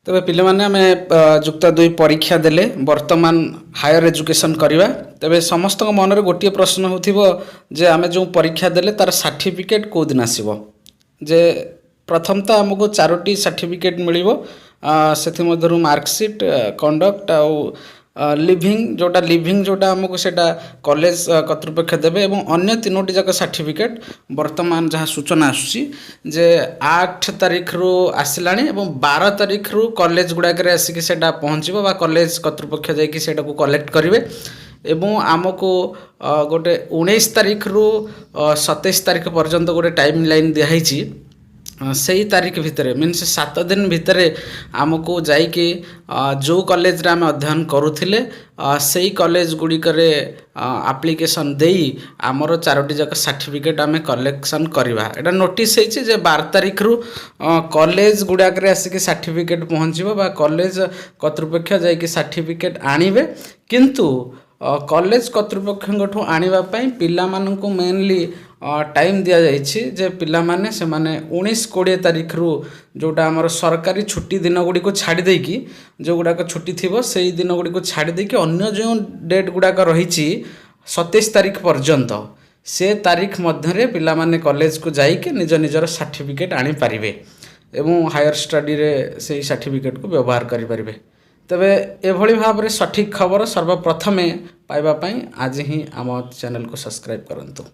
ତେବେ ପିଲାମାନେ ଆମେ ଯୁକ୍ତ 2 ପରୀକ୍ଷା ଦେଲେ ବର୍ତ୍ତମାନ ହାୟର ଏଜୁକେସନ୍ କରିବା। ତେବେ ସମସ୍ତଙ୍କ ମନରେ ଗୋଟିଏ ପ୍ରଶ୍ନ ହେଉଥିବ ଯେ ଆମେ ଯେଉଁ ପରୀକ୍ଷା ଦେଲେ ତାର ସାର୍ଟିଫିକେଟ୍ କେଉଁଦିନ ଆସିବ। ଯେ ପ୍ରଥମତଃ ଆମକୁ 4ଟି ସାର୍ଟିଫିକେଟ୍ ମିଳିବ। ସେଥିମଧ୍ୟରୁ ମାର୍କସିଟ୍, କଣ୍ଡକ୍ଟ ଆଉ লিভিং जोटा आमको सेटा कॉलेज कर्तृपक्ष देवे एवं अन्य 3टी जाक सर्टिफिकेट वर्तमान जहाँ सूचना आसुची जे 8 तारीख रु आसला एवं 12 तारीख रु कॉलेज गुड़ाक आसिक सेटा पहुँचब बा कॉलेज कर्तृपक्ष जाकि सेटा को कलेक्ट करेंगे एवं आमको गोटे 19 तारीख रु 27 तारीख पर्यंत गोटे टाइम लाइन दिखाई सही तारीख भितर मीन्स 7 दिन भितर आमको जाइके जो कॉलेज रे आम अध्ययन करूथिले सही कॉलेज गुड़िकर एप्लिकेशन देई आमर 4टी जाक सर्टिफिकेट आम कलेक्शन करवा। एटा नोटिस होइछि जे 12 तारीख रु कॉलेज गुड़ाक आसिक सर्टिफिकेट पहुँचब बा कॉलेज कर्तृपक्ष जाइके सर्टिफिकेट आनिबे किंतु कॉलेज कर्तृपक्ष आनिबा पई पिला माननकु मेनली टाइम दिया जाइछि जे पिला माने से माने 19-20 तारीख रु जोटा आमर सरकारी छुट्टी दिन गुड़ी को छाड़ी देकी जो गुड़ाक छुट्टी थिबो सेही दिन गुड़ी को छाड़ी देकी अन्य जो डेट गुड़ाक रहिछि 27 तारीख पर्यंत से तारीख मध्य पिला माने कॉलेज को जाइके निज निजर सर्टिफिकेट आनी पारिबे एवं हायर स्टडी रे सेही सर्टिफिकेट को व्यवहार करि पारिबे। तबे एभली भाव में सठिक खबर सर्वप्रथमे पाइबा पई आज ही आम चैनल को सब्सक्राइब करंतु।